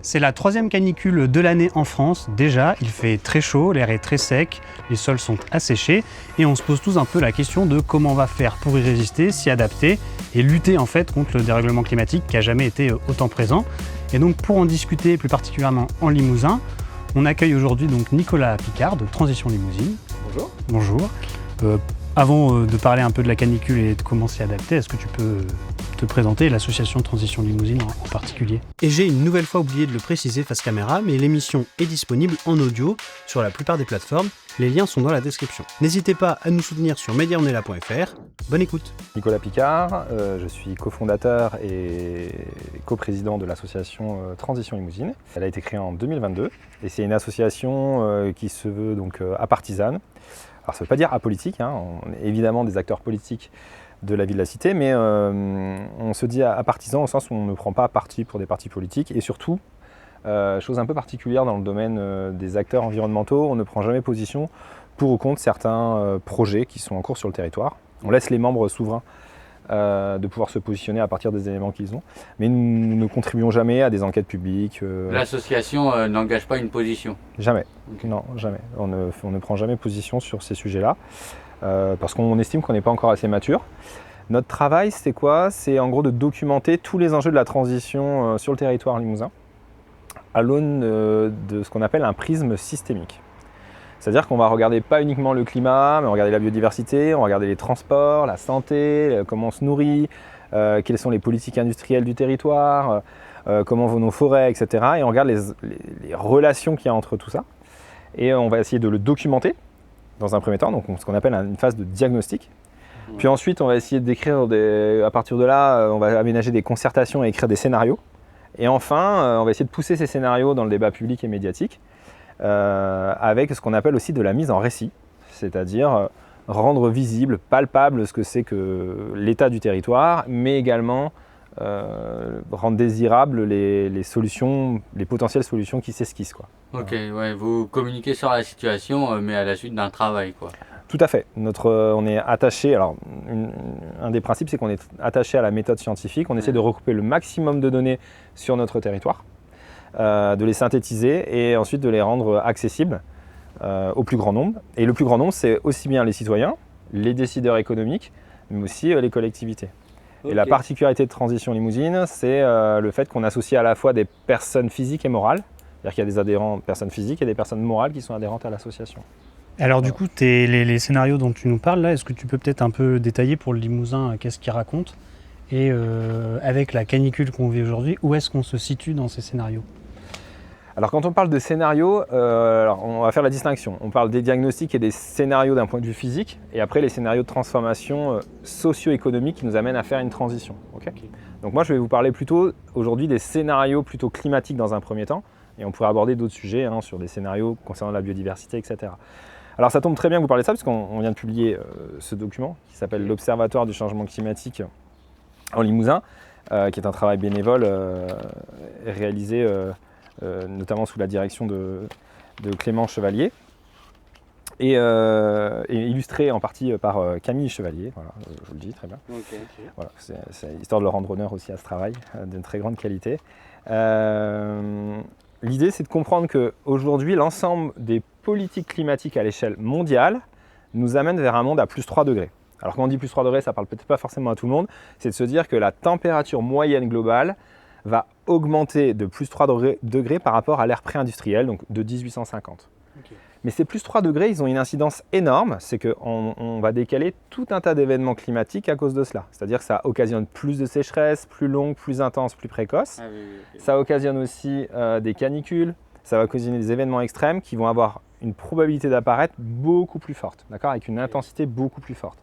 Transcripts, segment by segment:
C'est la troisième canicule de l'année en France. Déjà, il fait très chaud, l'air est très sec, les sols sont asséchés et on se pose tous un peu la question de comment on va faire pour y résister, s'y adapter et lutter en fait contre le dérèglement climatique qui n'a jamais été autant présent. Et donc pour en discuter plus particulièrement en Limousin, on accueille aujourd'hui donc Nicolas Picard de Transition Limousine. Bonjour. Bonjour. Avant de parler un peu de la canicule et de comment s'y adapter, est-ce que tu peux te présenter l'association Transition Limousine en particulier? Et j'ai une nouvelle fois oublié de le préciser face caméra, mais l'émission est disponible en audio sur la plupart des plateformes. Les liens sont dans la description. N'hésitez pas à nous soutenir sur mediaonella.fr. Bonne écoute. Nicolas Picard, je suis cofondateur et coprésident de l'association Transition Limousine. Elle a été créée en 2022 et c'est une association qui se veut donc apartisane. Alors ça ne veut pas dire apolitique, hein. On est évidemment des acteurs politiques de la vie de la cité, mais on se dit apartisan au sens où on ne prend pas parti pour des partis politiques et surtout, chose un peu particulière dans le domaine des acteurs environnementaux, on ne prend jamais position pour ou contre certains projets qui sont en cours sur le territoire. On laisse les membres souverains de pouvoir se positionner à partir des éléments qu'ils ont, mais nous ne contribuons jamais à des enquêtes publiques. L'association n'engage pas une position? Jamais, okay. Non, jamais. On ne prend jamais position sur ces sujets-là, parce qu'on estime qu'on n'est pas encore assez mature. Notre travail, c'est quoi? C'est en gros de documenter tous les enjeux de la transition sur le territoire limousin, à l'aune de ce qu'on appelle un prisme systémique. C'est-à-dire qu'on va regarder pas uniquement le climat, mais on va regarder la biodiversité, on va regarder les transports, la santé, comment on se nourrit, quelles sont les politiques industrielles du territoire, comment vont nos forêts, etc. Et on regarde les relations qu'il y a entre tout ça. Et on va essayer de le documenter dans un premier temps, donc ce qu'on appelle une phase de diagnostic. Puis ensuite, on va essayer d'écrire, à partir de là, on va aménager des concertations et écrire des scénarios. Et enfin, on va essayer de pousser ces scénarios dans le débat public et médiatique. Avec ce qu'on appelle aussi de la mise en récit, c'est-à-dire rendre visible, palpable ce que c'est que l'état du territoire, mais également rendre désirables les solutions, les potentielles solutions qui s'esquissent, quoi. Ok, ouais, vous communiquez sur la situation, mais à la suite d'un travail, quoi. Tout à fait. On est attaché, alors un des principes c'est qu'on est attaché à la méthode scientifique, on essaie de recouper le maximum de données sur notre territoire, de les synthétiser et ensuite de les rendre accessibles au plus grand nombre. Et le plus grand nombre, c'est aussi bien les citoyens, les décideurs économiques, mais aussi les collectivités. Okay. Et la particularité de Transition Limousine, c'est le fait qu'on associe à la fois des personnes physiques et morales, c'est-à-dire qu'il y a des adhérents, personnes physiques et des personnes morales qui sont adhérentes à l'association. Alors du coup, les scénarios dont tu nous parles là, est-ce que tu peux peut-être un peu détailler pour le Limousin qu'est-ce qu'ils racontent? Et avec la canicule qu'on vit aujourd'hui, où est-ce qu'on se situe dans ces scénarios? Alors quand on parle de scénarios, on va faire la distinction. On parle des diagnostics et des scénarios d'un point de vue physique, et après les scénarios de transformation socio-économique qui nous amènent à faire une transition. Okay. Donc moi je vais vous parler plutôt aujourd'hui des scénarios plutôt climatiques dans un premier temps, et on pourrait aborder d'autres sujets sur des scénarios concernant la biodiversité, etc. Alors ça tombe très bien que vous parlez de ça, parce qu'on vient de publier ce document qui s'appelle l'Observatoire du changement climatique en Limousin, qui est un travail bénévole réalisé notamment sous la direction de Clément Chevalier et illustré en partie par Camille Chevalier, voilà, je vous le dis très bien. Okay. Voilà, c'est histoire de leur rendre honneur aussi à ce travail d'une très grande qualité. L'idée, c'est de comprendre qu'aujourd'hui, l'ensemble des politiques climatiques à l'échelle mondiale nous amène vers un monde à plus 3 degrés. Alors quand on dit plus 3 degrés, ça ne parle peut-être pas forcément à tout le monde, c'est de se dire que la température moyenne globale va augmenter de plus 3 degrés par rapport à l'ère pré-industrielle, donc de 1850. Okay. Mais ces plus 3 degrés, ils ont une incidence énorme, c'est qu'on va décaler tout un tas d'événements climatiques à cause de cela. C'est-à-dire que ça occasionne plus de sécheresses, plus longues, plus intenses, plus précoces. Ah oui, okay. Ça occasionne aussi des canicules, ça va occasionner des événements extrêmes qui vont avoir une probabilité d'apparaître beaucoup plus forte, d'accord, avec une intensité beaucoup plus forte.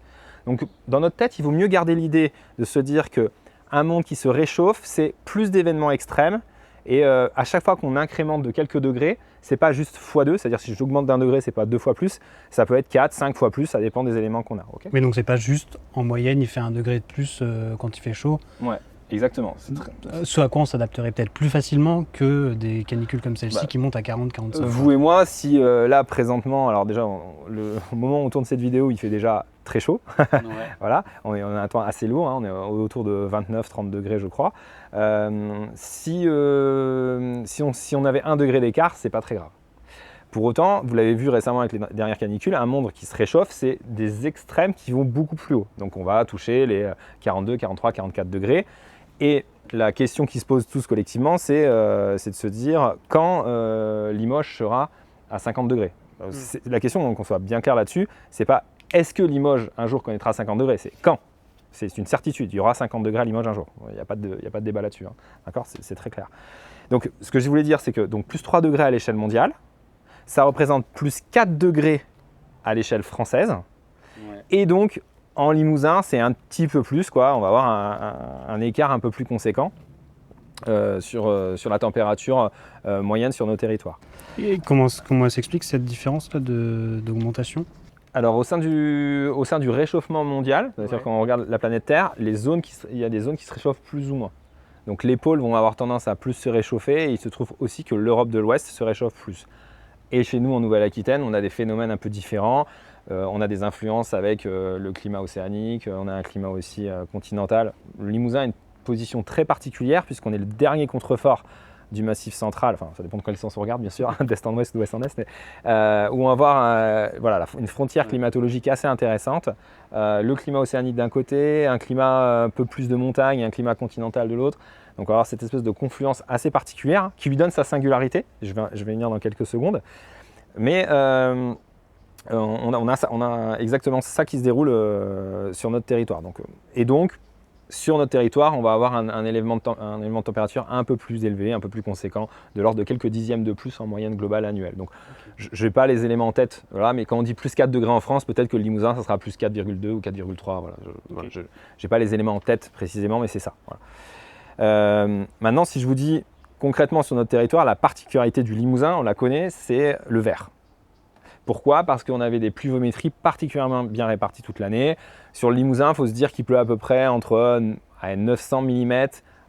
Donc dans notre tête, il vaut mieux garder l'idée de se dire qu'un monde qui se réchauffe, c'est plus d'événements extrêmes. Et à chaque fois qu'on incrémente de quelques degrés, c'est pas juste x2, c'est-à-dire si j'augmente d'1 degré, c'est pas 2 fois plus, ça peut être 4, 5 fois plus, ça dépend des éléments qu'on a. Okay. Mais donc c'est pas juste en moyenne, il fait 1 degré de plus quand il fait chaud. Ouais, exactement. Ce à quoi on s'adapterait peut-être plus facilement que des canicules comme celle-ci qui montent à 40-45. Vous et moi, si là présentement, alors déjà au moment où on tourne cette vidéo, il fait déjà très chaud. Ouais. Voilà, on a un temps assez lourd, hein, on est autour de 29-30 degrés je crois. Si on avait 1 degré d'écart, c'est pas très grave. Pour autant, vous l'avez vu récemment avec les dernières canicules, un monde qui se réchauffe, c'est des extrêmes qui vont beaucoup plus haut. Donc on va toucher les 42, 43, 44 degrés. Et la question qui se pose tous collectivement, c'est de se dire quand Limoges sera à 50 degrés. La question, qu'on soit bien clair là-dessus, c'est pas est-ce que Limoges un jour connaîtra 50 degrés, c'est quand. C'est une certitude, il y aura 50 degrés à Limoges un jour. Il n'y a pas de débat là-dessus. Hein. D'accord, c'est très clair. Donc ce que je voulais dire, c'est que donc, plus 3 degrés à l'échelle mondiale, ça représente plus 4 degrés à l'échelle française. Ouais. Et donc, en Limousin, c'est un petit peu plus, quoi. On va avoir un écart un peu plus conséquent sur la température moyenne sur nos territoires. Et comment s'explique cette différence-là d'augmentation? Alors, au sein du réchauffement mondial, c'est-à-dire Ouais. quand on regarde la planète Terre, il y a des zones qui se réchauffent plus ou moins. Donc, les pôles vont avoir tendance à plus se réchauffer et il se trouve aussi que l'Europe de l'Ouest se réchauffe plus. Et chez nous, en Nouvelle-Aquitaine, on a des phénomènes un peu différents. On a des influences avec le climat océanique, on a un climat aussi continental. Le Limousin a une position très particulière puisqu'on est le dernier contrefort du Massif central, enfin ça dépend de quel sens on regarde bien sûr, d'est en ouest ou d'ouest en est, mais, où on va avoir voilà, une frontière climatologique assez intéressante. Le climat océanique d'un côté, un climat un peu plus de montagne et un climat continental de l'autre. Donc on va avoir cette espèce de confluence assez particulière qui lui donne sa singularité, je vais venir dans quelques secondes. Mais on a exactement ça qui se déroule sur notre territoire. Et donc, sur notre territoire, on va avoir un élément de température un peu plus élevé, un peu plus conséquent, de l'ordre de quelques dixièmes de plus en moyenne globale annuelle. Donc, je n'ai pas les éléments en tête, voilà, mais quand on dit plus 4 degrés en France, peut-être que le Limousin, ça sera plus 4,2 ou 4,3. Voilà. Je n'ai pas les éléments en tête précisément, mais c'est ça. Voilà. Maintenant, si je vous dis concrètement sur notre territoire, la particularité du Limousin, on la connaît, c'est le vert. Pourquoi? Parce qu'on avait des pluviométries particulièrement bien réparties toute l'année. Sur le Limousin, il faut se dire qu'il pleut à peu près entre 900 mm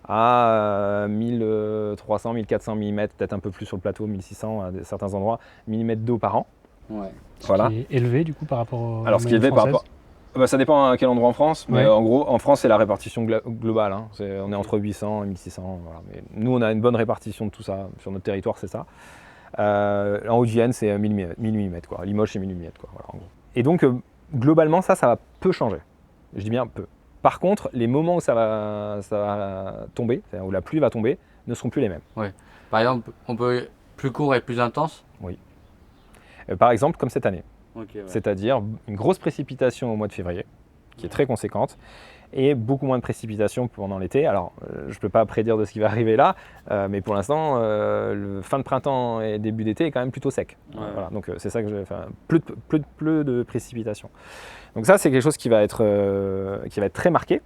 à 1300, 1400 mm, peut-être un peu plus sur le plateau, 1600 à certains endroits, millimètres d'eau par an. Ouais. Voilà. Ce qui est élevé du coup par rapport aux Alors ce qui est élevé par rapport... ça dépend à quel endroit en France, mais Ouais. en gros, en France, c'est la répartition globale. Hein. On est entre 800 et 1600. Voilà. Mais nous, on a une bonne répartition de tout ça. Sur notre territoire, c'est ça. En Haute-Vienne, c'est 1000 mm. Quoi. Limoges, c'est 1000 mm. Quoi. Voilà, en gros. Et donc, globalement, ça va peu changer. Je dis bien peu. Par contre, les moments où ça va tomber, où la pluie va tomber, ne seront plus les mêmes. Ouais. Par exemple, on peut plus court et plus intense. Oui. Par exemple, comme cette année. Okay, ouais. C'est-à-dire une grosse précipitation au mois de février, qui est très conséquente, et beaucoup moins de précipitations pendant l'été. Alors, je ne peux pas prédire de ce qui va arriver là, mais pour l'instant, le fin de printemps et début d'été est quand même plutôt sec. Ouais. Voilà, donc c'est ça que je vais faire. Peu de précipitations. Donc ça, c'est quelque chose qui va être très marqué.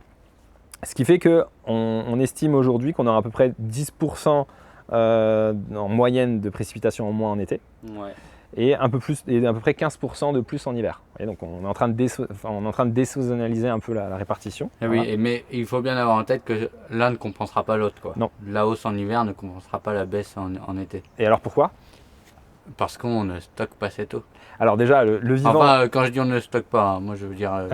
Ce qui fait qu'on estime aujourd'hui qu'on aura à peu près 10% en moyenne de précipitations en moins en été. Ouais. Et à peu près 15% de plus en hiver. Et donc on est en train de désaisonnaliser un peu la répartition. Et Voilà. oui, mais il faut bien avoir en tête que l'un ne compensera pas l'autre, quoi. Non. La hausse en hiver ne compensera pas la baisse en été. Et alors pourquoi? Parce qu'on ne stocke pas cette eau. Alors déjà, le vivant... Enfin, quand je dis on ne stocke pas, hein, moi je veux dire,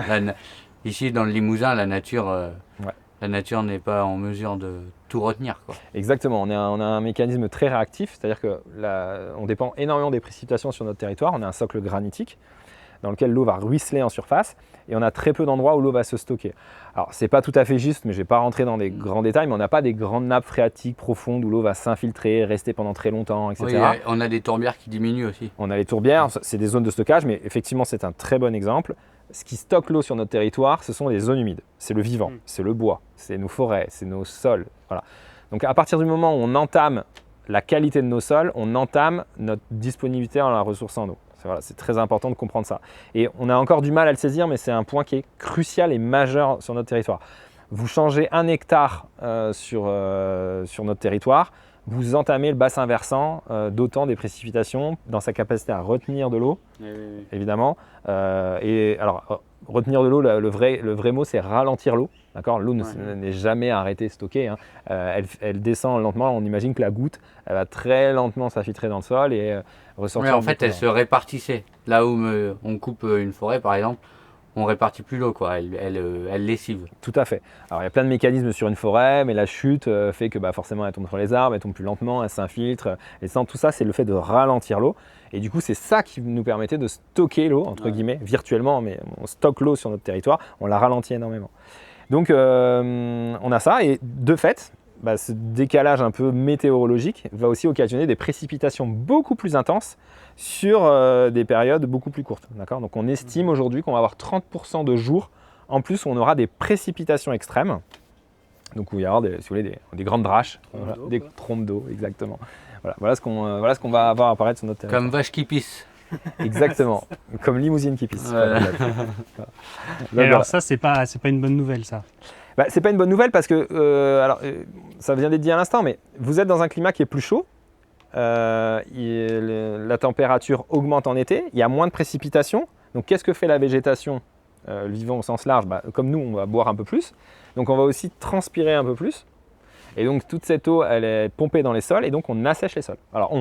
ici dans le Limousin, la nature n'est pas en mesure de tout retenir, quoi. Exactement, on a un mécanisme très réactif, c'est-à-dire qu'on dépend énormément des précipitations sur notre territoire. On a un socle granitique dans lequel l'eau va ruisseler en surface et on a très peu d'endroits où l'eau va se stocker. Alors, c'est pas tout à fait juste, mais je ne vais pas rentrer dans des grands détails, mais on n'a pas des grandes nappes phréatiques profondes où l'eau va s'infiltrer, rester pendant très longtemps, etc. Oui, on a des tourbières qui diminuent aussi. On a les tourbières, c'est des zones de stockage, mais effectivement, c'est un très bon exemple. Ce qui stocke l'eau sur notre territoire, ce sont les zones humides. C'est le vivant, c'est le bois, c'est nos forêts, c'est nos sols. Voilà. Donc, à partir du moment où on entame la qualité de nos sols, on entame notre disponibilité en la ressource en eau. Voilà, c'est très important de comprendre ça. Et on a encore du mal à le saisir, mais c'est un point qui est crucial et majeur sur notre territoire. Vous changez 1 hectare sur notre territoire, vous entamez le bassin versant d'autant des précipitations dans sa capacité à retenir de l'eau, évidemment. Et alors, retenir de l'eau, le vrai mot, c'est ralentir l'eau. D'accord, l'eau n'est jamais arrêtée, stockée. Hein. Elle descend lentement. On imagine que la goutte, elle va très lentement s'infiltrer dans le sol et ressortir. Mais en fait, elle se répartissait. Là où on coupe une forêt, par exemple, on répartit plus l'eau, quoi. Elle lessive. Tout à fait. Alors il y a plein de mécanismes sur une forêt, mais la chute fait que forcément elle tombe sur les arbres, elle tombe plus lentement, elle s'infiltre. Et tout ça, c'est le fait de ralentir l'eau. Et du coup, c'est ça qui nous permettait de stocker l'eau, entre guillemets, virtuellement, mais on stocke l'eau sur notre territoire, on la ralentit énormément. Donc on a ça, et de fait, ce décalage un peu météorologique va aussi occasionner des précipitations beaucoup plus intenses sur des périodes beaucoup plus courtes. Donc on estime aujourd'hui qu'on va avoir 30% de jours en plus où on aura des précipitations extrêmes. Donc où il va y avoir si vous voulez, des grandes draches, des trompes d'eau, exactement. Voilà ce qu'on va avoir apparaître sur notre territoire. Comme vache qui pisse. Exactement, comme limousine qui pisse. Voilà. Et alors ça, c'est pas une bonne nouvelle, ça. C'est pas une bonne nouvelle parce que, ça vient d'être dit à l'instant, mais vous êtes dans un climat qui est plus chaud, la température augmente en été, il y a moins de précipitations. Donc qu'est-ce que fait la végétation, le vivant au sens large? Comme nous, on va boire un peu plus, donc on va aussi transpirer un peu plus. Et donc toute cette eau, elle est pompée dans les sols et donc on assèche les sols. Alors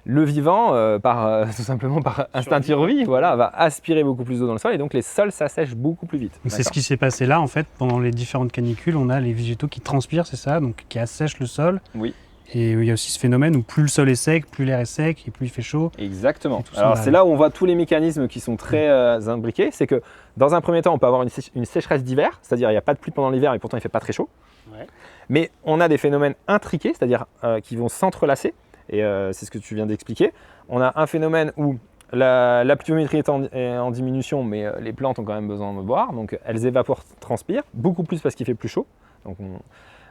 le vivant, tout simplement par instinct de survie, va aspirer beaucoup plus d'eau dans le sol et donc les sols s'assèchent beaucoup plus vite. C'est ce qui s'est passé là, en fait, pendant les différentes canicules, on a les végétaux qui transpirent, c'est ça, donc qui assèchent le sol. Oui. Et il y a aussi ce phénomène où plus le sol est sec, plus l'air est sec et plus il fait chaud. Exactement. Alors c'est là où on voit tous les mécanismes qui sont très imbriqués. C'est que dans un premier temps, on peut avoir une sécheresse d'hiver, c'est-à-dire il n'y a pas de pluie pendant l'hiver et pourtant il ne fait pas très chaud. Ouais. Mais on a des phénomènes intriqués, c'est-à-dire qui vont s'entrelacer. Et c'est ce que tu viens d'expliquer. On a un phénomène où la pluviométrie est en diminution, mais les plantes ont quand même besoin de boire, donc elles évaporent, transpirent, beaucoup plus parce qu'il fait plus chaud.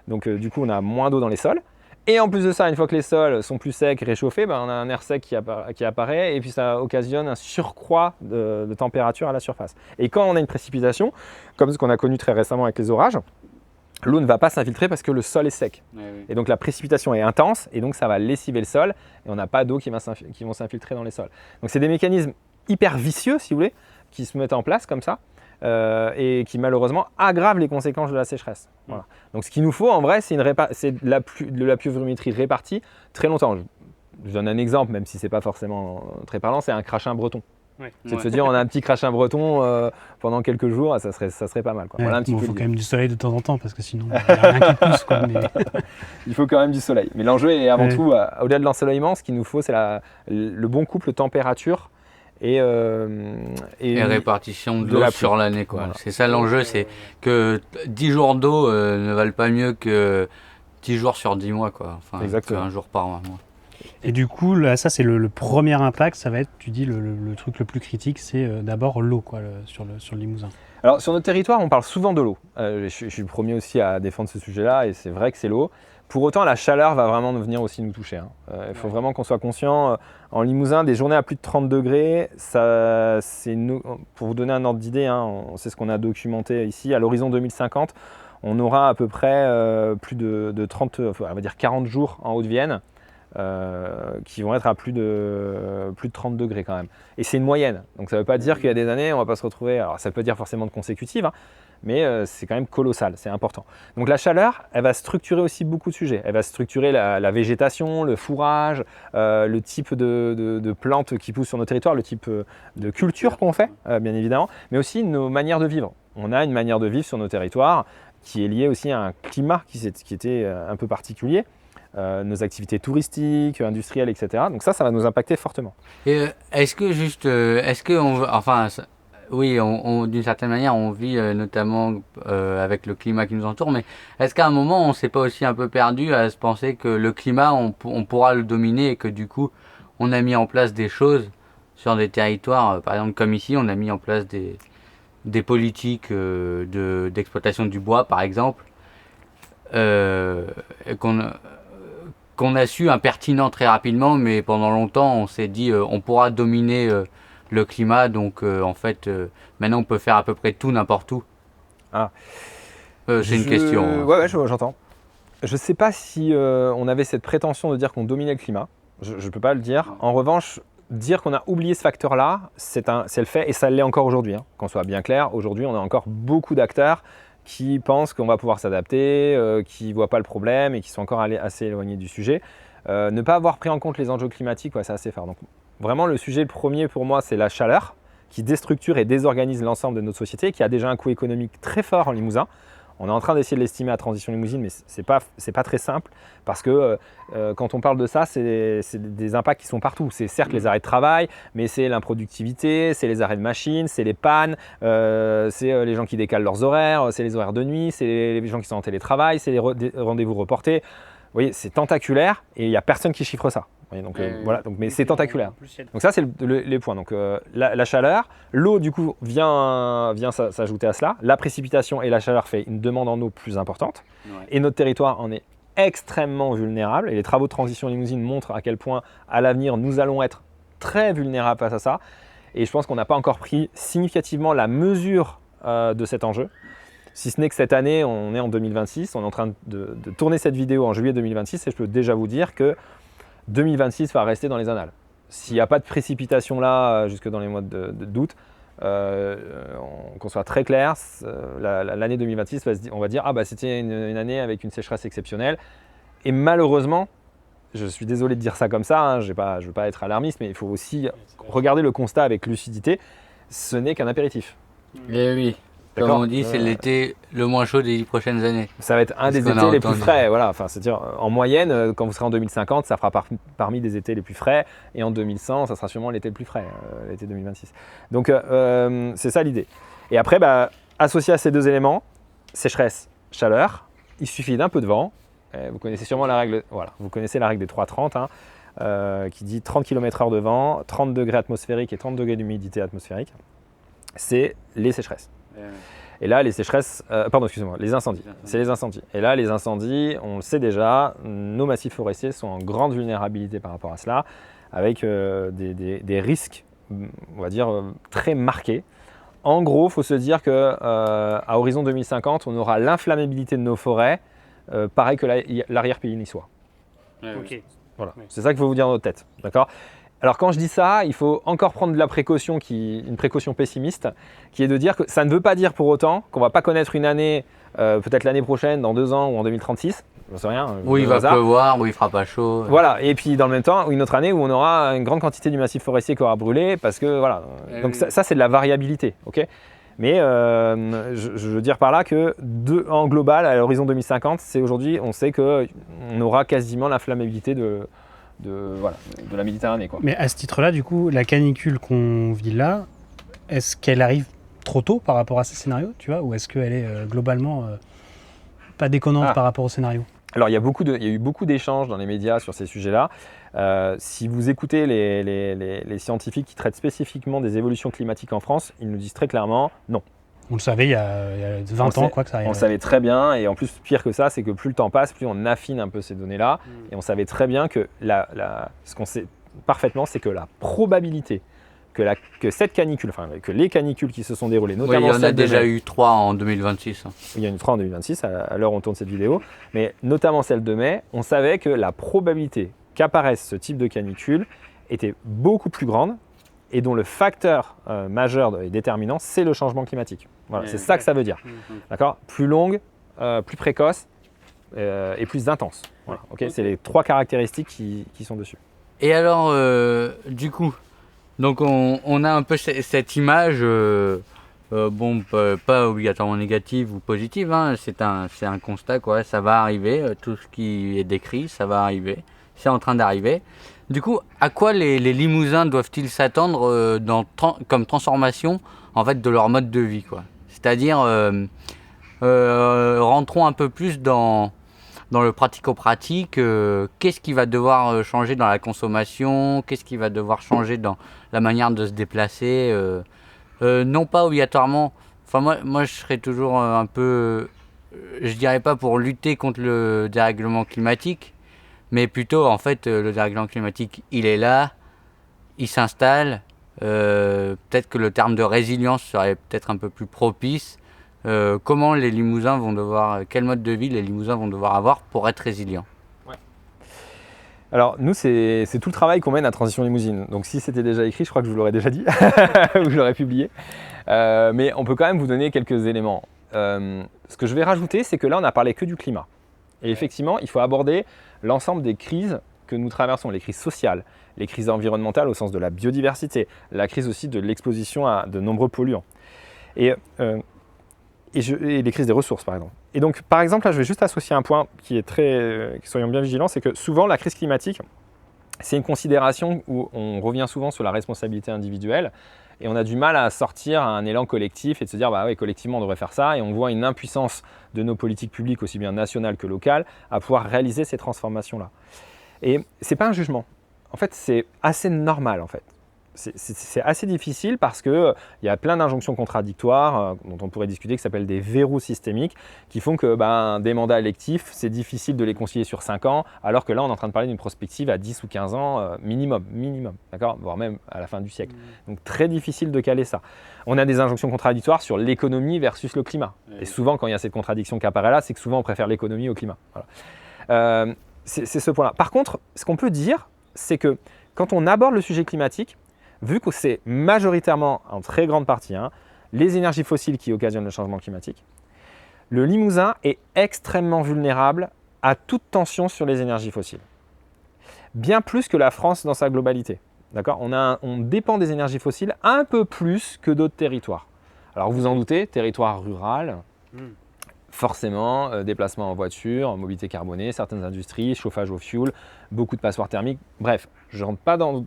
Donc du coup, on a moins d'eau dans les sols. Et en plus de ça, une fois que les sols sont plus secs, réchauffés, on a un air sec qui apparaît et puis ça occasionne un surcroît de température à la surface. Et quand on a une précipitation, comme ce qu'on a connu très récemment avec les orages, l'eau ne va pas s'infiltrer parce que le sol est sec. Oui. Et donc la précipitation est intense et donc ça va lessiver le sol et on n'a pas d'eau qui vont s'infiltrer dans les sols. Donc c'est des mécanismes hyper vicieux, si vous voulez, qui se mettent en place comme ça et qui malheureusement aggravent les conséquences de la sécheresse. Voilà. Donc ce qu'il nous faut en vrai, c'est de la pluviométrie répartie très longtemps. Je donne un exemple, même si ce n'est pas forcément très parlant, c'est un crachin breton. Oui. C'est de se dire on a un petit crachin breton pendant quelques jours, ça serait pas mal. Quoi. Voilà il faut quand même du soleil de temps en temps parce que sinon il n'y a rien qui pousse. Quoi, mais... Il faut quand même du soleil. Mais l'enjeu est avant tout, au-delà de l'ensoleillement, ce qu'il nous faut c'est le bon couple température et répartition de l'eau sur l'année. Voilà. C'est ça l'enjeu, c'est que 10 jours d'eau ne valent pas mieux que 10 jours sur 10 mois. Quoi. Enfin, un jour par mois. Et du coup, là, ça c'est le premier impact, ça va être, tu dis, le truc le plus critique, c'est d'abord l'eau sur le Limousin. Alors sur notre territoire, on parle souvent de l'eau. Je suis le premier aussi à défendre ce sujet-là et c'est vrai que c'est l'eau. Pour autant, la chaleur va vraiment venir aussi nous toucher. Il faut vraiment qu'on soit conscient. En Limousin, des journées à plus de 30 degrés, pour vous donner un ordre d'idée, c'est ce qu'on a documenté ici. À l'horizon 2050, on aura à peu près plus de 30, on va dire 40 jours en Haute-Vienne. Qui vont être à plus de 30 degrés quand même. Et c'est une moyenne. Donc ça ne veut pas dire qu'il y a des années, on ne va pas se retrouver... Alors ça peut dire forcément de consécutives, mais c'est quand même colossal, c'est important. Donc la chaleur, elle va structurer aussi beaucoup de sujets. Elle va structurer la végétation, le fourrage, le type de plantes qui poussent sur nos territoires, le type de culture qu'on fait, bien évidemment, mais aussi nos manières de vivre. On a une manière de vivre sur nos territoires qui est liée aussi à un climat qui était un peu particulier. Nos activités touristiques, industrielles, etc. Donc ça va nous impacter fortement. Et d'une certaine manière, on vit notamment avec le climat qui nous entoure, mais est-ce qu'à un moment, on ne s'est pas aussi un peu perdu à se penser que le climat, on pourra le dominer et que du coup, on a mis en place des choses sur des territoires, par exemple comme ici, on a mis en place des politiques d'exploitation du bois, par exemple, qu'on a su impertinent très rapidement, mais pendant longtemps on s'est dit on pourra dominer le climat, donc en fait maintenant on peut faire à peu près tout n'importe où. C'est une question. Ouais, j'entends. Je ne sais pas si on avait cette prétention de dire qu'on dominait le climat, je ne peux pas le dire. En revanche, dire qu'on a oublié ce facteur-là, c'est le fait, et ça l'est encore aujourd'hui, qu'on soit bien clair. Aujourd'hui on a encore beaucoup d'acteurs qui pensent qu'on va pouvoir s'adapter, qui ne voient pas le problème et qui sont encore assez éloignés du sujet. Ne pas avoir pris en compte les enjeux climatiques, c'est assez fort. Donc vraiment le sujet premier pour moi, c'est la chaleur, qui déstructure et désorganise l'ensemble de notre société, qui a déjà un coût économique très fort en Limousin. On est en train d'essayer de l'estimer à Transition Limousine, mais ce n'est pas très simple parce que quand on parle de ça, c'est des impacts qui sont partout. C'est certes les arrêts de travail, mais c'est l'improductivité, c'est les arrêts de machines, c'est les pannes, c'est les gens qui décalent leurs horaires, c'est les horaires de nuit, c'est les gens qui sont en télétravail, c'est les rendez-vous reportés. Vous voyez, c'est tentaculaire et il n'y a personne qui chiffre ça. Donc, voilà, mais c'est tentaculaire. Donc ça, c'est les points. Donc la chaleur, l'eau du coup vient s'ajouter à cela. La précipitation et la chaleur fait une demande en eau plus importante. Ouais. Et notre territoire en est extrêmement vulnérable. Et les travaux de Transition Limousine montrent à quel point à l'avenir nous allons être très vulnérables face à ça. Et je pense qu'on n'a pas encore pris significativement la mesure de cet enjeu. Si ce n'est que cette année, on est en 2026, on est en train de tourner cette vidéo en juillet 2026 et je peux déjà vous dire que 2026 va rester dans les annales. S'il n'y a pas de précipitation là jusque dans les mois d'août, qu'on soit très clair, l'année 2026, on va dire ah bah c'était une année avec une sécheresse exceptionnelle. Et malheureusement, je suis désolé de dire ça comme ça, hein, je ne veux pas être alarmiste, mais il faut aussi regarder le constat avec lucidité. Ce n'est qu'un apéritif. Eh oui. Comme on dit, c'est l'été le moins chaud des 10 prochaines années. Ça va être un des étés les plus frais. Voilà. Enfin, c'est-à-dire, en moyenne, quand vous serez en 2050, ça fera parmi des étés les plus frais. Et en 2100, ça sera sûrement l'été le plus frais, l'été 2026. Donc, c'est ça l'idée. Et après, associé à ces deux éléments, sécheresse, chaleur, il suffit d'un peu de vent. Vous connaissez sûrement la règle, voilà, vous connaissez la règle des 3-30, hein, qui dit 30 km/h de vent, 30 degrés atmosphériques et 30 degrés d'humidité atmosphérique. C'est les sécheresses. Et là, les sécheresses, les incendies. C'est les incendies. Et là, les incendies, on le sait déjà, nos massifs forestiers sont en grande vulnérabilité par rapport à cela, avec des risques, on va dire, très marqués. En gros, il faut se dire qu'à horizon 2050, on aura l'inflammabilité de nos forêts, pareil que l'arrière-pays niçois. Okay. Voilà. C'est ça qu'il faut vous dire dans votre tête. D'accord ? Alors quand je dis ça, il faut encore prendre de la précaution, une précaution pessimiste, qui est de dire que ça ne veut pas dire pour autant qu'on ne va pas connaître une année, peut-être l'année prochaine, dans 2 ans ou en 2036, je ne sais rien. Où il va pleuvoir, où il ne fera pas chaud. Voilà, et puis dans le même temps, une autre année où on aura une grande quantité du massif forestier qui aura brûlé, parce que voilà. Donc ça c'est de la variabilité, ok ? Mais je veux dire par là que en global, à l'horizon 2050, c'est aujourd'hui, on sait qu'on aura quasiment l'inflammabilité de la Méditerranée, quoi. Mais à ce titre-là, du coup, la canicule qu'on vit là, est-ce qu'elle arrive trop tôt par rapport à ces scénarios, tu vois, ou est-ce qu'elle est globalement pas déconnante par rapport au scénario ? Alors, il y a eu beaucoup d'échanges dans les médias sur ces sujets-là. Si vous écoutez les scientifiques qui traitent spécifiquement des évolutions climatiques en France, ils nous disent très clairement non. On le savait il y a 20 ans, quoi, que ça arrive. On le savait très bien, et en plus, pire que ça, c'est que plus le temps passe, plus on affine un peu ces données-là. Et on savait très bien que ce qu'on sait parfaitement, c'est que la probabilité que cette canicule, enfin que les canicules qui se sont déroulées, notamment il y en a déjà eu 3 en 2026. Il y en a eu 3 en 2026, à l'heure où on tourne cette vidéo, mais notamment celle de mai, on savait que la probabilité qu'apparaisse ce type de canicule était beaucoup plus grande, et dont le facteur majeur et déterminant, c'est le changement climatique. Voilà, c'est ça que ça veut dire. D'accord ? Plus longue, plus précoce et plus intense. Voilà, okay ? C'est les 3 caractéristiques qui sont dessus. Et alors, du coup, donc on a un peu cette image, pas obligatoirement négative ou positive, hein, c'est un constat, quoi, ça va arriver, tout ce qui est décrit, ça va arriver, c'est en train d'arriver. Du coup, à quoi les Limousins doivent-ils s'attendre comme transformation en fait, de leur mode de vie, quoi ? C'est-à-dire, rentrons un peu plus dans le pratico-pratique. Qu'est-ce qui va devoir changer dans la consommation ? Qu'est-ce qui va devoir changer dans la manière de se déplacer ? Non pas obligatoirement. Enfin, moi, je serais toujours un peu, je dirais pas pour lutter contre le dérèglement climatique, mais plutôt, en fait, le dérèglement climatique, il est là, il s'installe. Peut-être que le terme de résilience serait peut-être un peu plus propice. Comment les Limousins vont devoir, quel mode de vie les Limousins vont devoir avoir pour être résilients ? Ouais. Alors, nous, c'est tout le travail qu'on mène à Transition Limousine. Donc, si c'était déjà écrit, je crois que je vous l'aurais déjà dit, ou je l'aurais publié. Mais on peut quand même vous donner quelques éléments. Ce que je vais rajouter, c'est que là, on n'a parlé que du climat. Et effectivement, il faut aborder l'ensemble des crises que nous traversons, les crises sociales, les crises environnementales au sens de la biodiversité, la crise aussi de l'exposition à de nombreux polluants. Et les crises des ressources, par exemple. Et donc, par exemple, là, je vais juste associer un point qui est soyons bien vigilants, c'est que souvent, la crise climatique, c'est une considération où on revient souvent sur la responsabilité individuelle et on a du mal à sortir à un élan collectif et de se dire, bah oui, collectivement, on devrait faire ça. Et on voit une impuissance de nos politiques publiques, aussi bien nationales que locales, à pouvoir réaliser ces transformations-là. Et ce n'est pas un jugement. En fait, c'est assez normal, en fait. C'est assez difficile parce qu'il y a plein d'injonctions contradictoires dont on pourrait discuter, qui s'appellent des verrous systémiques, qui font que des mandats électifs, c'est difficile de les concilier sur 5 ans, alors que là, on est en train de parler d'une prospective à 10 ou 15 ans minimum, d'accord, voire même à la fin du siècle. Donc très difficile de caler ça. On a des injonctions contradictoires sur l'économie versus le climat. Et souvent, quand il y a cette contradiction qui apparaît là, c'est que souvent, on préfère l'économie au climat. Voilà. C'est ce point-là. Par contre, ce qu'on peut dire, c'est que quand on aborde le sujet climatique, vu que c'est majoritairement, en très grande partie, les énergies fossiles qui occasionnent le changement climatique, le Limousin est extrêmement vulnérable à toute tension sur les énergies fossiles. Bien plus que la France dans sa globalité. D'accord ? On dépend des énergies fossiles un peu plus que d'autres territoires. Alors vous en doutez, territoire rural, forcément, déplacement en voiture, mobilité carbonée, certaines industries, chauffage au fioul, beaucoup de passoires thermiques. Bref, je ne rentre pas dans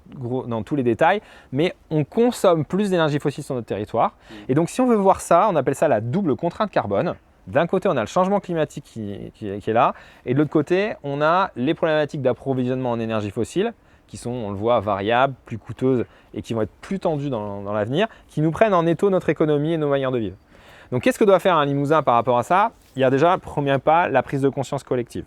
tous les détails, mais on consomme plus d'énergie fossile sur notre territoire. Et donc, si on veut voir ça, on appelle ça la double contrainte carbone. D'un côté, on a le changement climatique qui est là, et de l'autre côté, on a les problématiques d'approvisionnement en énergie fossile, qui sont, on le voit, variables, plus coûteuses et qui vont être plus tendues dans l'avenir, qui nous prennent en étau notre économie et nos manières de vivre. Donc, qu'est-ce que doit faire un Limousin par rapport à ça ? Il y a déjà, premier pas, la prise de conscience collective.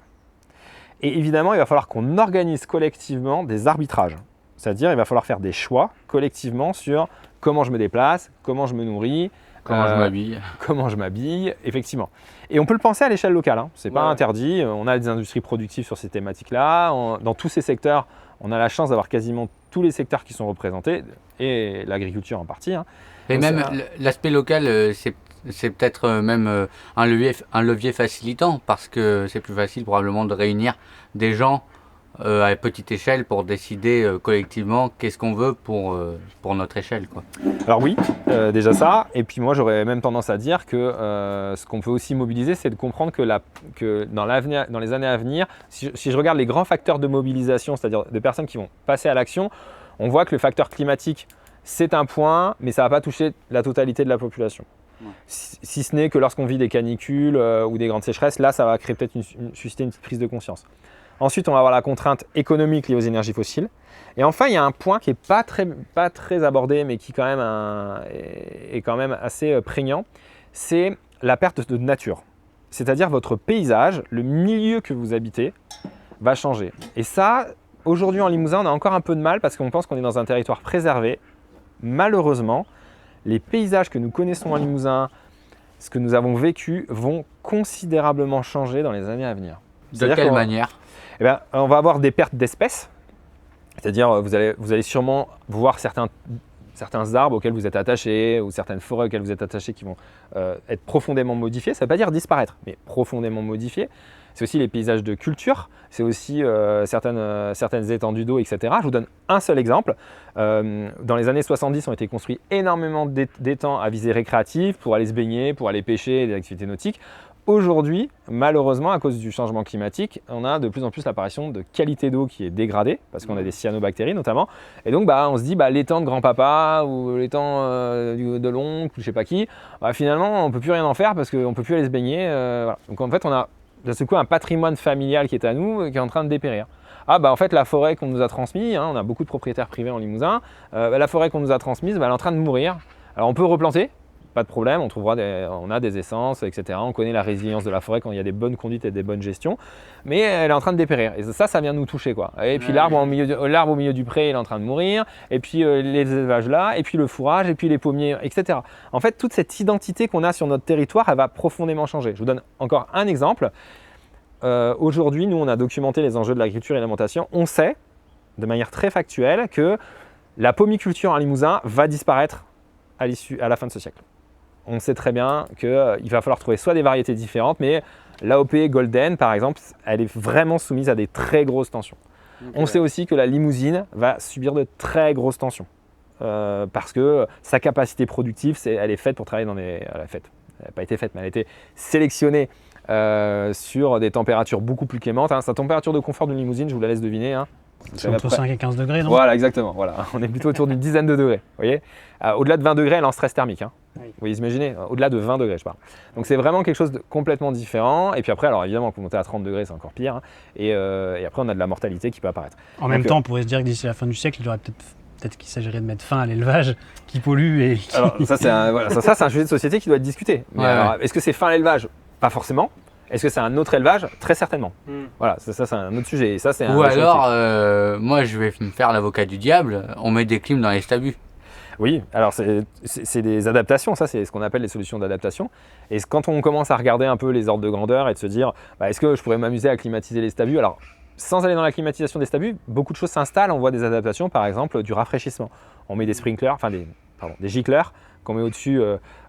Et évidemment, il va falloir qu'on organise collectivement des arbitrages. C'est-à-dire, il va falloir faire des choix collectivement sur comment je me déplace, comment je me nourris, comment je m'habille, effectivement. Et on peut le penser à l'échelle locale. Ce n'est pas interdit. On a des industries productives sur ces thématiques-là. Dans tous ces secteurs, on a la chance d'avoir quasiment tous les secteurs qui sont représentés, et l'agriculture en partie. Et donc, même l'aspect local, c'est peut-être même un levier facilitant, parce que c'est plus facile probablement de réunir des gens à petite échelle pour décider collectivement qu'est-ce qu'on veut pour notre échelle, quoi. Alors oui, déjà ça. Et puis moi, j'aurais même tendance à dire que ce qu'on peut aussi mobiliser, c'est de comprendre que dans les années à venir, si je regarde les grands facteurs de mobilisation, c'est-à-dire de personnes qui vont passer à l'action, on voit que le facteur climatique, c'est un point, mais ça ne va pas toucher la totalité de la population. Si ce n'est que lorsqu'on vit des canicules ou des grandes sécheresses, là, ça va créer peut-être susciter une petite prise de conscience. Ensuite, on va avoir la contrainte économique liée aux énergies fossiles. Et enfin, il y a un point qui n'est pas très abordé, mais qui quand même est quand même assez prégnant, c'est la perte de nature. C'est-à-dire votre paysage, le milieu que vous habitez, va changer. Et ça, aujourd'hui en Limousin, on a encore un peu de mal parce qu'on pense qu'on est dans un territoire préservé. Malheureusement, les paysages que nous connaissons en Limousin, ce que nous avons vécu, vont considérablement changer dans les années à venir. De quelle manière ? On va avoir des pertes d'espèces, c'est-à-dire vous allez sûrement voir certains arbres auxquels vous êtes attachés ou certaines forêts auxquelles vous êtes attachés qui vont être profondément modifiés. Ça ne veut pas dire disparaître, mais profondément modifiés. C'est aussi les paysages de culture, c'est aussi certaines étendues d'eau, etc. Je vous donne un seul exemple. Dans les années 70, ont été construits énormément d'étangs à visée récréative pour aller se baigner, pour aller pêcher, des activités nautiques. Aujourd'hui, malheureusement, à cause du changement climatique, on a de plus en plus l'apparition de qualité d'eau qui est dégradée, parce qu'on a des cyanobactéries notamment. Et donc, on se dit, l'étang de grand-papa ou l'étang de l'oncle ou je ne sais pas qui, finalement, on ne peut plus rien en faire parce qu'on ne peut plus aller se baigner. Voilà. Donc, en fait, on a d'un seul coup un patrimoine familial qui est à nous, qui est en train de dépérir. En fait, la forêt qu'on nous a transmise, on a beaucoup de propriétaires privés en Limousin, la forêt qu'on nous a transmise, elle est en train de mourir. Alors, on peut replanter. Pas de problème, on a des essences, etc. On connaît la résilience de la forêt quand il y a des bonnes conduites et des bonnes gestions, mais elle est en train de dépérir. Et ça vient de nous toucher, quoi. Et puis l'arbre au milieu du pré, il est en train de mourir, et puis les élevages là, et puis le fourrage, et puis les pommiers, etc. En fait, toute cette identité qu'on a sur notre territoire, elle va profondément changer. Je vous donne encore un exemple. Aujourd'hui, nous, on a documenté les enjeux de l'agriculture et de l'alimentation. On sait, de manière très factuelle, que la pomiculture en Limousin va disparaître à la fin de ce siècle. On sait très bien qu'il va falloir trouver soit des variétés différentes, mais l'AOP Golden, par exemple, elle est vraiment soumise à des très grosses tensions. On sait aussi que la limousine va subir de très grosses tensions parce que sa capacité productive, elle est faite pour travailler dans des... Elle n'a pas été faite, mais elle a été sélectionnée sur des températures beaucoup plus clémentes. Sa température de confort d'une limousine, je vous la laisse deviner. C'est entre 5 et 15 degrés, non? Voilà, exactement. Voilà. On est plutôt autour d'une dizaine de degrés. Vous voyez, au-delà de 20 degrés, elle est en stress thermique. Oui. Vous imaginez, au-delà de 20 degrés, je parle. Donc c'est vraiment quelque chose de complètement différent. Et puis après, alors évidemment, quand vous montez à 30 degrés, c'est encore pire. Et après, on a de la mortalité qui peut apparaître. En même temps, on pourrait se dire que d'ici la fin du siècle, il y aurait peut-être qu'il s'agirait de mettre fin à l'élevage qui pollue et qui... Alors ça, c'est un sujet de société qui doit être discuté. Mais alors, est-ce que c'est fin à l'élevage? Pas forcément. Est-ce que c'est un autre élevage? Très certainement. Voilà, ça c'est un autre sujet. Et ça, c'est Ou alors, moi je vais me faire l'avocat du diable, on met des clims dans les stabus. Oui, alors c'est des adaptations, ça c'est ce qu'on appelle les solutions d'adaptation. Et quand on commence à regarder un peu les ordres de grandeur et de se dire, est-ce que je pourrais m'amuser à climatiser les stabus? Alors, sans aller dans la climatisation des stabus, beaucoup de choses s'installent, on voit des adaptations, par exemple du rafraîchissement. On met des sprinklers, des gicleurs qu'on met au-dessus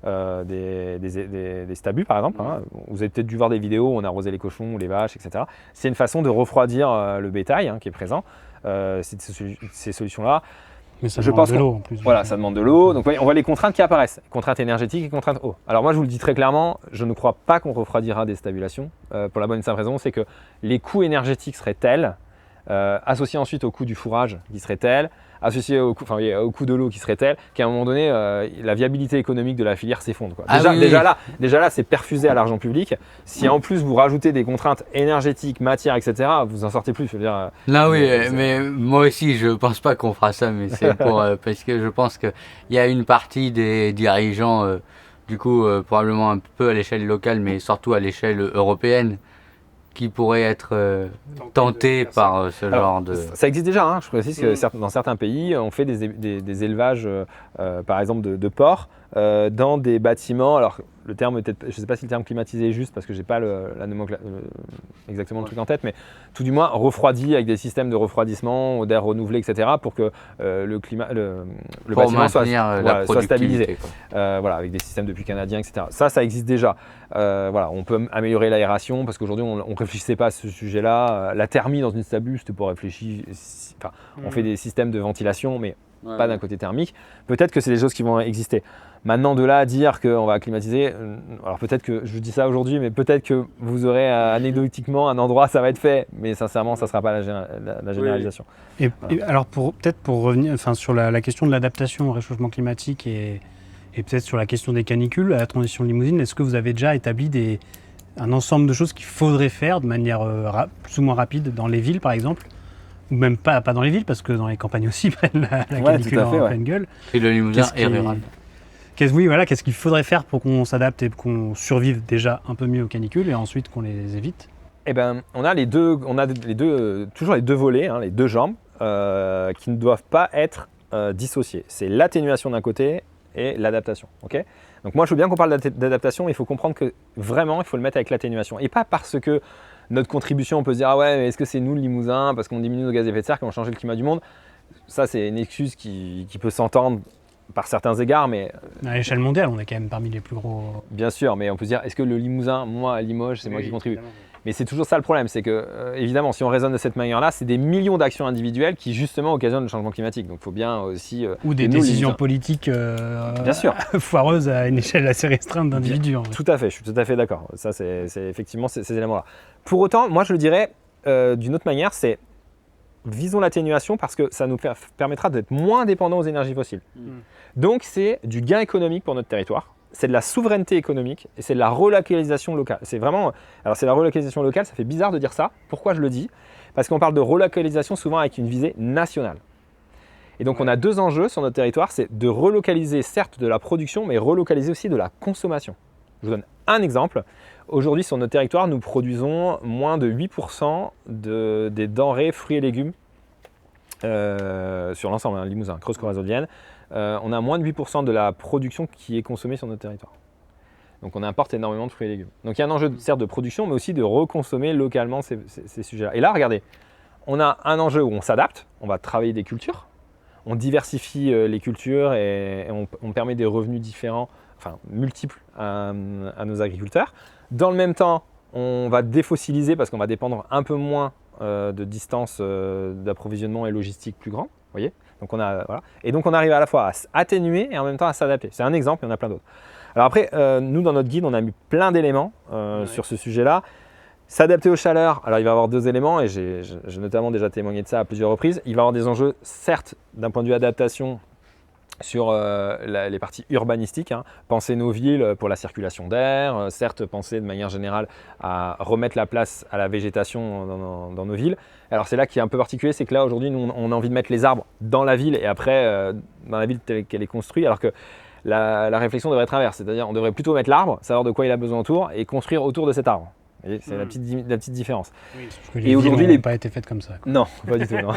des stabus, par exemple. Vous avez peut-être dû voir des vidéos où on arrosait les cochons ou les vaches, etc. C'est une façon de refroidir le bétail qui est présent. Ces solutions-là. Mais ça demande de l'eau en plus. Voilà, ça demande de l'eau. Donc on voit les contraintes qui apparaissent. Contraintes énergétiques et contraintes eau. Alors moi je vous le dis très clairement, je ne crois pas qu'on refroidira des stabulations. Pour la bonne et simple raison, c'est que les coûts énergétiques seraient tels, associés ensuite au coût du fourrage qui serait tel, associé au coût de l'eau qui serait tel, qu'à un moment donné, la viabilité économique de la filière s'effondre. Déjà là, c'est perfusé à l'argent public. Si en plus vous rajoutez des contraintes énergétiques, matières, etc., vous en sortez plus. Je veux dire, mais moi aussi, je pense pas qu'on fera ça, mais c'est pour parce que je pense qu'il y a une partie des dirigeants, probablement un peu à l'échelle locale, mais surtout à l'échelle européenne, qui pourrait être tenté par ce genre de... Ça existe déjà, je précise que dans certains pays, on fait des élevages, par exemple de porcs, dans des bâtiments, alors le terme peut-être, je ne sais pas si le terme climatisé est juste parce que je n'ai pas exactement le truc en tête, mais tout du moins refroidi avec des systèmes de refroidissement, d'air renouvelé, etc. pour que le bâtiment soit stabilisé. Avec des systèmes de puits canadiens, etc. Ça existe déjà. On peut améliorer l'aération parce qu'aujourd'hui on ne réfléchissait pas à ce sujet-là. La thermie dans une stabu, c'était pas réfléchi. On fait des systèmes de ventilation, mais pas d'un côté thermique. Peut-être que c'est des choses qui vont exister. Maintenant, de là à dire qu'on va climatiser, alors peut-être que je vous dis ça aujourd'hui, mais peut-être que vous aurez anecdotiquement un endroit, ça va être fait, mais sincèrement, ça ne sera pas la généralisation. Et alors, peut-être pour revenir sur la question de l'adaptation au réchauffement climatique et peut-être sur la question des canicules, à la transition de limousine, est-ce que vous avez déjà établi un ensemble de choses qu'il faudrait faire de manière plus ou moins rapide dans les villes, par exemple? Ou même pas dans les villes, parce que dans les campagnes aussi, ils prennent la canicule en pleine gueule. Et le Limousin est rural. Qu'est-ce qu'il faudrait faire pour qu'on s'adapte et qu'on survive déjà un peu mieux aux canicules et ensuite qu'on les évite? On a toujours les deux volets, les deux jambes, qui ne doivent pas être dissociés. C'est l'atténuation d'un côté et l'adaptation. Okay, donc moi, je veux bien qu'on parle d'adaptation, mais il faut comprendre que vraiment, il faut le mettre avec l'atténuation. Et pas parce que notre contribution, on peut se dire « Ah ouais, mais est-ce que c'est nous le Limousin, parce qu'on diminue nos gaz à effet de serre, qui vont changer le climat du monde ?» Ça, c'est une excuse qui peut s'entendre par certains égards, mais... À l'échelle mondiale, on est quand même parmi les plus gros... Bien sûr, mais on peut se dire, est-ce que le Limousin, moi à Limoges, c'est moi qui contribue? Mais c'est toujours ça le problème, c'est que, évidemment, si on raisonne de cette manière-là, c'est des millions d'actions individuelles qui, justement, occasionnent le changement climatique. Donc, il faut bien aussi... Ou des décisions politiques bien sûr. foireuses à une échelle assez restreinte d'individus. Tout à fait, je suis tout à fait d'accord. Ça, c'est effectivement ces éléments-là. Pour autant, moi, je le dirais d'une autre manière, c'est visons l'atténuation parce que ça nous permettra d'être moins dépendants aux énergies fossiles. Donc, c'est du gain économique pour notre territoire. C'est de la souveraineté économique et c'est de la relocalisation locale. C'est la relocalisation locale, ça fait bizarre de dire ça. Pourquoi je le dis? Parce qu'on parle de relocalisation souvent avec une visée nationale. Et donc on a deux enjeux sur notre territoire, c'est de relocaliser certes de la production, mais relocaliser aussi de la consommation. Je vous donne un exemple. Aujourd'hui sur notre territoire, nous produisons moins de 8% des denrées, fruits et légumes sur l'ensemble, Limousin, Creuse-Corrèze-Haute-Vienne. On a moins de 8% de la production qui est consommée sur notre territoire. Donc on importe énormément de fruits et légumes. Donc il y a un enjeu certes de production, mais aussi de reconsommer localement ces sujets-là. Et là, regardez, on a un enjeu où on s'adapte, on va travailler des cultures, on diversifie les cultures et on permet des revenus différents, multiples à nos agriculteurs. Dans le même temps, on va défossiliser parce qu'on va dépendre un peu moins de distance d'approvisionnement et logistique plus grand. Vous voyez, donc voilà. Et donc on arrive à la fois à atténuer et en même temps à s'adapter. C'est un exemple, il y en a plein d'autres. Alors après, nous dans notre guide, on a mis plein d'éléments sur ce sujet-là. S'adapter aux chaleurs, alors il va y avoir 2 éléments et j'ai notamment déjà témoigné de ça à plusieurs reprises. Il va y avoir des enjeux, certes, d'un point de vue adaptation sur les parties urbanistiques, penser nos villes pour la circulation d'air, certes penser de manière générale à remettre la place à la végétation dans nos villes. Alors c'est là qui est un peu particulier, c'est que là aujourd'hui nous on a envie de mettre les arbres dans la ville et après dans la ville telle qu'elle est construite, alors que la réflexion devrait être inverse, c'est-à-dire on devrait plutôt mettre l'arbre, savoir de quoi il a besoin autour et construire autour de cet arbre. C'est la petite différence. Oui, sauf que les villes n'ont pas été faites comme ça. Non, pas du tout. Non.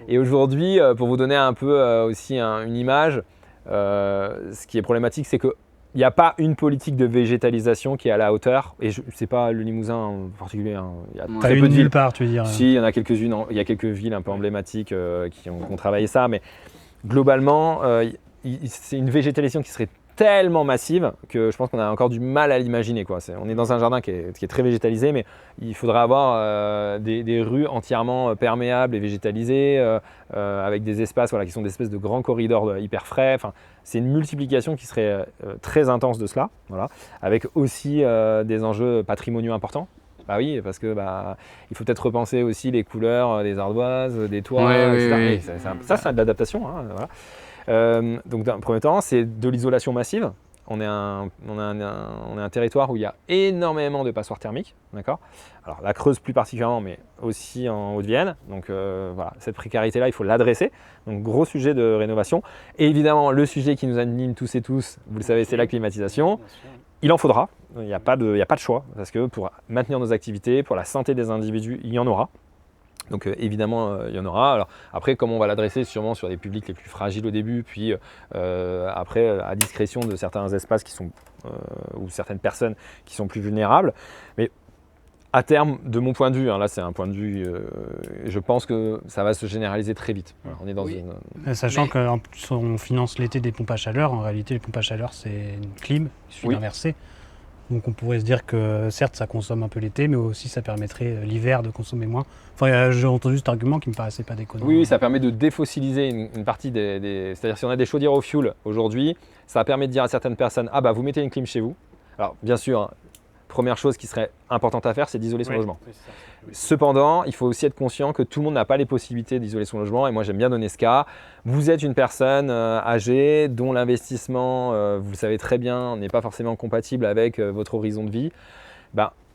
Et aujourd'hui, pour vous donner un peu aussi une image, ce qui est problématique, c'est qu'il n'y a pas une politique de végétalisation qui est à la hauteur. Et ce n'est pas le Limousin en particulier. Il y a très peu de villes. Nulle part, tu veux dire. Si, il y en a quelques-unes. Il y a quelques villes un peu emblématiques qui ont travaillé ça. Mais globalement, c'est une végétalisation qui serait tellement massive que je pense qu'on a encore du mal à l'imaginer. On est dans un jardin qui est très végétalisé, mais il faudrait avoir des rues entièrement perméables et végétalisées, avec des espaces qui sont des espèces de grands corridors hyper frais. Enfin, c'est une multiplication qui serait très intense de cela, avec aussi des enjeux patrimoniaux importants. Bah oui, parce que il faut peut-être repenser aussi les couleurs des ardoises, des toits, etc. Oui. Ça, c'est de l'adaptation. Voilà. Donc dans un premier temps, c'est de l'isolation massive. On est un territoire où il y a énormément de passoires thermiques, d'accord ? Alors la Creuse plus particulièrement, mais aussi en Haute-Vienne. Donc voilà, cette précarité-là, il faut l'adresser. Donc gros sujet de rénovation. Et évidemment, le sujet qui nous anime tous et tous, vous le savez, c'est la climatisation. Il en faudra. Il n'y a pas de choix, parce que pour maintenir nos activités, pour la santé des individus, il y en aura. Donc évidemment, il y en aura. Alors, après, comment on va l'adresser sûrement sur les publics les plus fragiles au début, puis après, à discrétion de certains espaces qui sont, ou certaines personnes qui sont plus vulnérables. Mais à terme, de mon point de vue, là c'est un point de vue, je pense que ça va se généraliser très vite. Voilà, on est dans Sachant qu'en plus on finance l'été des pompes à chaleur, en réalité les pompes à chaleur c'est une clim, il suffit d'inverser. Donc on pourrait se dire que certes ça consomme un peu l'été, mais aussi ça permettrait l'hiver de consommer moins. Enfin j'ai entendu cet argument qui me paraissait pas déconnant. Oui, ça permet de défossiliser une partie des... C'est-à-dire si on a des chaudières au fioul aujourd'hui, ça permet de dire à certaines personnes, vous mettez une clim chez vous. Alors bien sûr, première chose qui serait importante à faire, c'est d'isoler son logement. Cependant, il faut aussi être conscient que tout le monde n'a pas les possibilités d'isoler son logement. Et moi, j'aime bien donner ce cas. Vous êtes une personne âgée dont l'investissement, vous le savez très bien, n'est pas forcément compatible avec votre horizon de vie.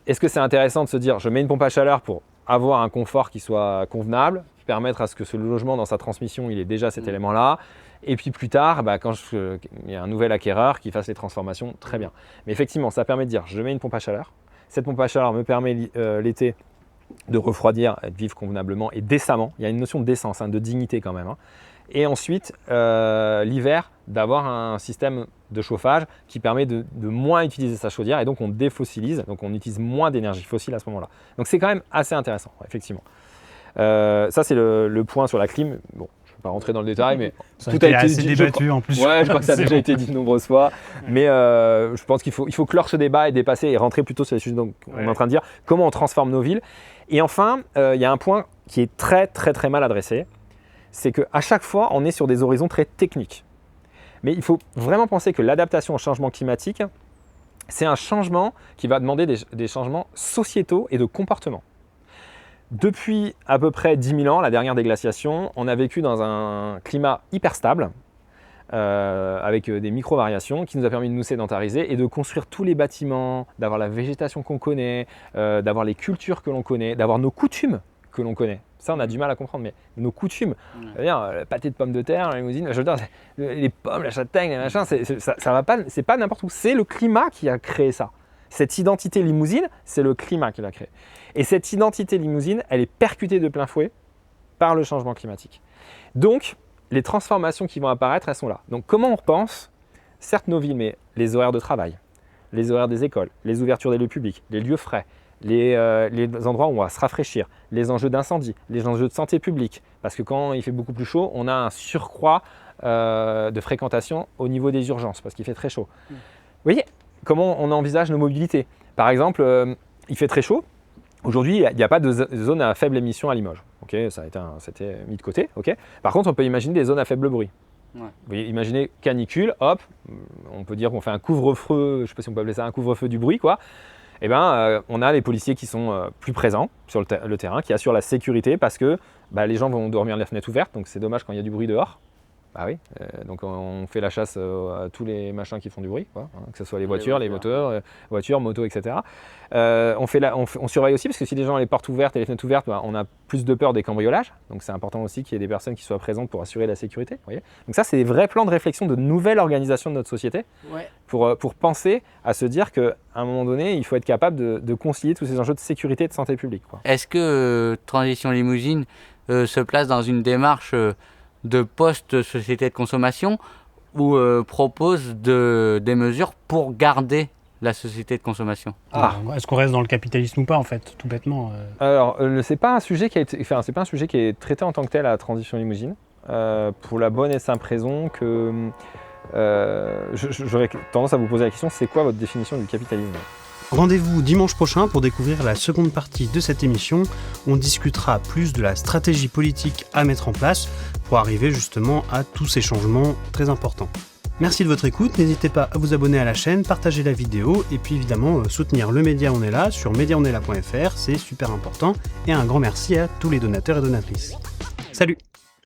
Est-ce que c'est intéressant de se dire, je mets une pompe à chaleur pour avoir un confort qui soit convenable, permettre à ce que ce logement, dans sa transmission, il ait déjà cet élément-là. Et puis plus tard, quand il y a un nouvel acquéreur qui fasse les transformations, très bien. Mais effectivement, ça permet de dire, je mets une pompe à chaleur. Cette pompe à chaleur me permet l'été de refroidir, de vivre convenablement et décemment. Il y a une notion de décence, de dignité quand même. Et ensuite, l'hiver, d'avoir un système de chauffage qui permet de moins utiliser sa chaudière et donc on défossilise, donc on utilise moins d'énergie fossile à ce moment-là. Donc c'est quand même assez intéressant, effectivement. Ça, c'est le point sur la clim. Bon, je ne vais pas rentrer dans le détail, mais ça tout a été assez débattu en plus. Ouais, je crois que ça a déjà été dit de nombreuses fois. Mais je pense qu'il faut clore ce débat et dépasser et rentrer plutôt sur les sujets dont on est en train de dire. Comment on transforme nos villes. Et enfin, il y a un point qui est très, très, très mal adressé. C'est qu'à chaque fois, on est sur des horizons très techniques. Mais il faut vraiment penser que l'adaptation au changement climatique, c'est un changement qui va demander des changements sociétaux et de comportement. Depuis à peu près 10 000 ans, la dernière déglaciation, on a vécu dans un climat hyper stable, avec des micro-variations qui nous a permis de nous sédentariser et de construire tous les bâtiments, d'avoir la végétation qu'on connaît, d'avoir les cultures que l'on connaît, d'avoir nos coutumes que l'on connaît. Ça, on a du mal à comprendre, mais nos coutumes, c'est-à-dire le pâté de pommes de terre, la limousine, je veux dire, les pommes, la châtaigne, les machins, ça va pas, c'est pas n'importe où. C'est le climat qui a créé ça. Cette identité limousine, c'est le climat qui l'a créé. Et cette identité limousine, elle est percutée de plein fouet par le changement climatique. Donc, les transformations qui vont apparaître, elles sont là. Donc, comment on repense, certes nos villes, mais les horaires de travail, les horaires des écoles, les ouvertures des lieux publics, les lieux frais, les endroits où on va se rafraîchir, les enjeux d'incendie, les enjeux de santé publique. Parce que quand il fait beaucoup plus chaud, on a un surcroît de fréquentation au niveau des urgences, parce qu'il fait très chaud. Vous voyez comment on envisage nos mobilités. Par exemple, il fait très chaud, Aujourd'hui, il n'y a pas de zone à faible émission à Limoges. Okay, ça a été mis de côté. Okay. Par contre, on peut imaginer des zones à faible bruit. Ouais. Vous voyez, imaginez canicule, hop, on peut dire qu'on fait un couvre-feu, je ne sais pas si on peut appeler ça un couvre-feu du bruit, quoi. Eh ben, on a les policiers qui sont plus présents sur le terrain, qui assurent la sécurité parce que les gens vont dormir les fenêtres ouvertes, donc c'est dommage quand il y a du bruit dehors. Bah oui, donc on fait la chasse à tous les machins qui font du bruit, quoi, hein, que ce soit les voitures, les moteurs, motos, etc. On surveille aussi parce que si les gens ont les portes ouvertes et les fenêtres ouvertes, on a plus de peur des cambriolages. Donc c'est important aussi qu'il y ait des personnes qui soient présentes pour assurer la sécurité. Vous voyez, donc ça, c'est des vrais plans de réflexion de nouvelle organisation de notre société pour penser à se dire qu'à un moment donné, il faut être capable de concilier tous ces enjeux de sécurité et de santé publique, quoi. Est-ce que Transition Limousine se place dans une démarche de post-société de consommation ou propose des mesures pour garder la société de consommation? Est-ce qu'on reste dans le capitalisme ou pas, en fait, tout bêtement Alors, c'est pas un sujet qui est traité en tant que tel à Transition Limousine, pour la bonne et simple raison que j'aurais tendance à vous poser la question, c'est quoi votre définition du capitalisme ? Rendez-vous dimanche prochain pour découvrir la seconde partie de cette émission. On discutera plus de la stratégie politique à mettre en place pour arriver justement à tous ces changements très importants. Merci de votre écoute, n'hésitez pas à vous abonner à la chaîne, partager la vidéo et puis évidemment soutenir le Média On est là sur mediaonestla.fr, c'est super important. Et un grand merci à tous les donateurs et donatrices. Salut!